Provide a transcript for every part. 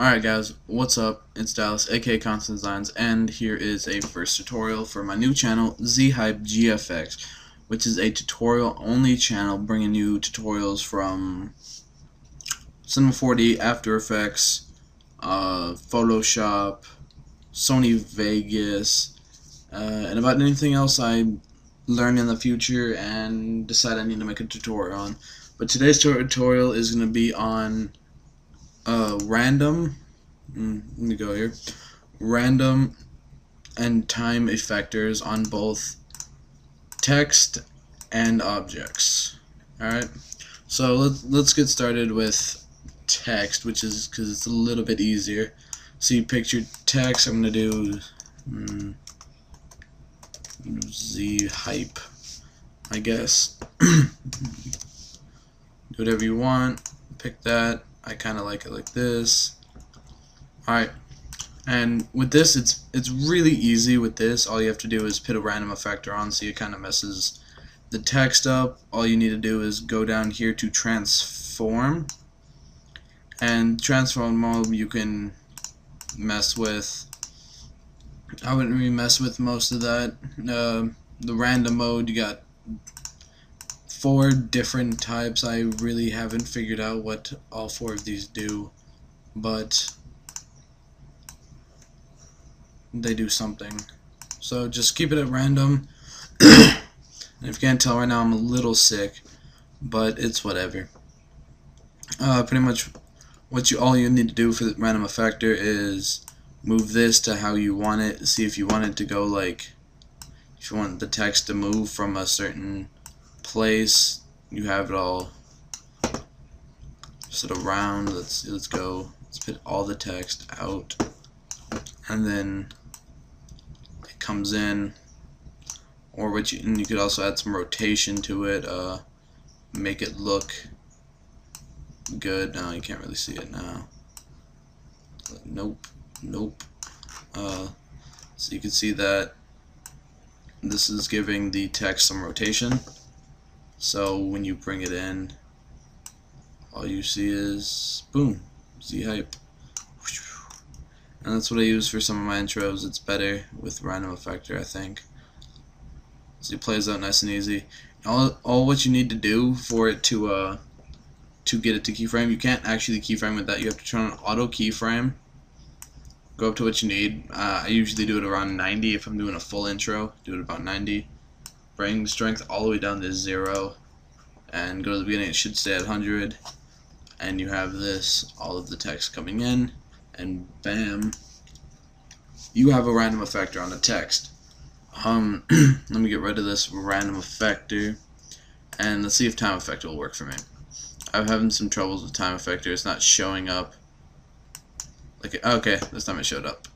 Alright guys, what's up? It's Dallas, aka Constant Designs, and here is a first tutorial for my new channel, Z-Hype GFX, which is a tutorial-only channel bringing you tutorials from Cinema 4D, After Effects, Photoshop, Sony Vegas, and about anything else I learn in the future and decide I need to make a tutorial on. But today's tutorial is going to be on random random and time effectors on both text and objects. Alright, so let's get started with text, which is because it's a little bit easier. So you picture text. I'm gonna do Z-Hype, I guess. Do whatever you want, pick that. I kinda like it like this. Alright, and with this it's really easy. With this, all you have to do is put a random effector on, so it kinda messes the text up. All you need to do is go down here to transform, and transform mode you can mess with. I wouldn't really mess with most of that. The random mode, you got 4 different types. I really haven't figured out what all 4 of these do, but they do something. So just keep it at random. And if you can't tell right now, I'm a little sick, but it's whatever. Pretty much all you need to do for the random effector is move this to how you want it. See if you want it to go like, if you want the text to move from a certain place, you have it all set around. Let's go. Let's put all the text out, and then it comes in. Or what and you could also add some rotation to it, make it look good. No, you can't really see it now. Nope. So you can see that this is giving the text some rotation. So when you bring it in, all you see is boom, Z-Hype. And that's what I use for some of my intros. It's better with random effector, I think. So it plays out nice and easy. All what you need to do for it to get it to keyframe, you can't actually keyframe with that. You have to turn on auto keyframe. Go up to what you need. I usually do it around 90 if I'm doing a full intro. Do it about 90. Bring strength all the way down to 0, and go to the beginning. It should stay at 100, and you have this, all of the text coming in, and bam, you have a random effector on the text. Let me get rid of this random effector, and let's see if time effector will work for me. I'm having some troubles with time effector. It's not showing up. Like, okay, this time it showed up.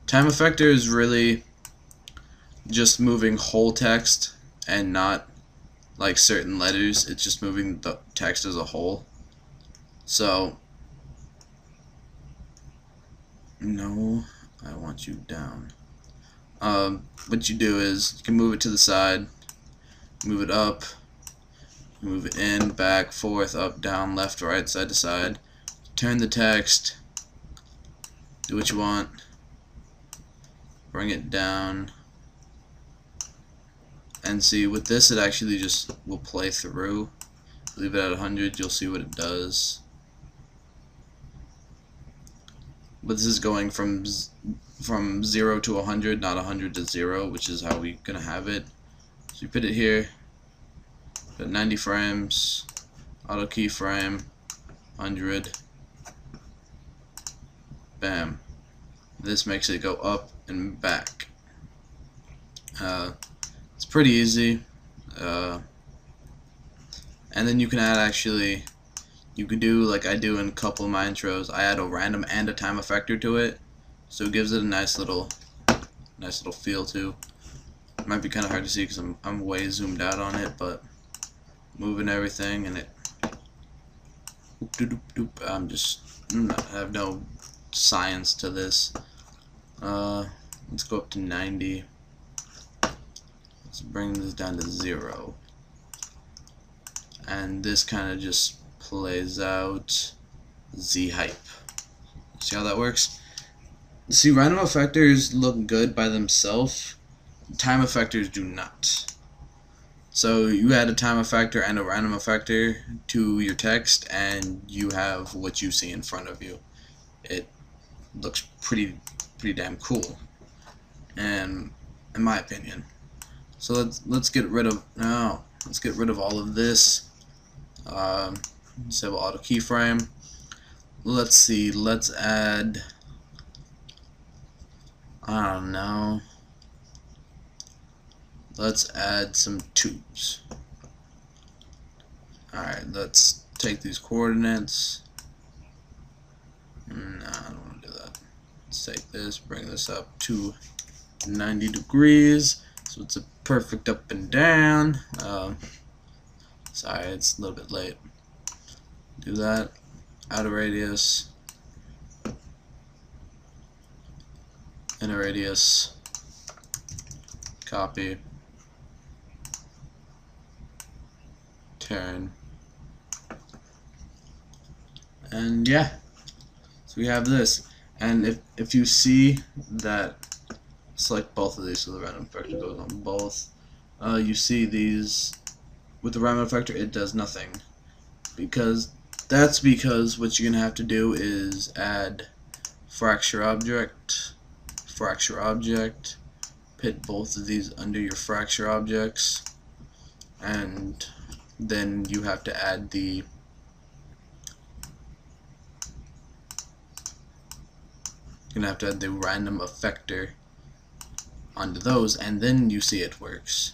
Time effector is really just moving whole text and not like certain letters. It's just moving the text as a whole. So no, I want you down. What you do is you can move it to the side, move it up, move it in, back, forth, up, down, left, right, side to side. Turn the text, do what you want, bring it down, and see with this it actually just will play through. Leave it at 100, you'll see what it does. But this is going from 0 to 100, not 100 to 0, which is how we're gonna have it. So you put it here, put 90 frames, auto keyframe, 100, bam. This makes it go up and back. It's pretty easy. And then you can add, actually, you could do like I do in a couple of my intros. I add a random and a time effector to it, so it gives it a nice little feel too. It might be kind of hard to see because I'm way zoomed out on it, but moving everything and it. I have no science to this. Let's go up to 90. Let's bring this down to 0. And this kind of just plays out Z-Hype. See how that works? See, random effectors look good by themselves. Time effectors do not. So you add a time effector and a random effector to your text, and you have what you see in front of you. It looks pretty damn cool, and in my opinion. So let's get rid of all of this. Disable auto keyframe. Let's see. Let's add. I don't know. Let's add some tubes. Alright, let's take these coordinates. No, I don't want to do that. Let's take this, bring this up to 90 degrees, so it's a perfect up and down. Sorry, it's a little bit late. Do that. Outer radius. Inner radius. Copy. Turn. And yeah, so we have this. And if you see that, select both of these so the random effector goes on both. You see these with the random effector, it does nothing, because what you're gonna have to do is add fracture object, put both of these under your fracture objects, and then you have to add the random effector onto those, and then you see it works.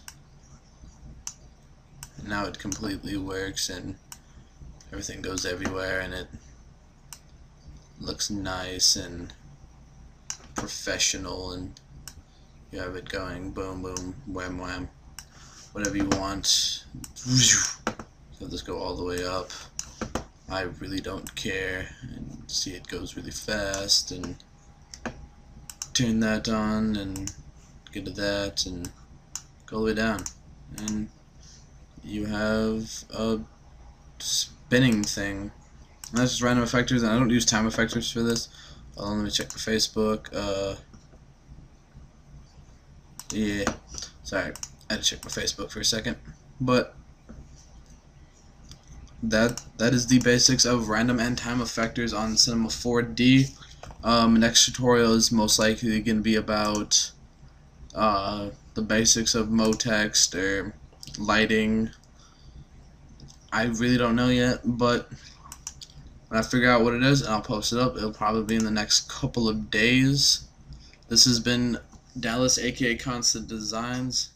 Now it completely works, and everything goes everywhere, and it looks nice and professional, and you have it going boom boom wham wham, whatever you want. So this go all the way up. I really don't care, and see it goes really fast, and turn that on and get to that and go all the way down, and you have a spinning thing. And that's just random effectors, and I don't use time effectors for this. Let me check the Facebook. Yeah, sorry, I had to check my Facebook for a second. But that is the basics of random and time effectors on Cinema 4D. Next tutorial is most likely going to be about the basics of motext or lighting. I really don't know yet, but when I figure out what it is, and I'll post it up, it'll probably be in the next couple of days. This has been Dallas, aka Constant Designs.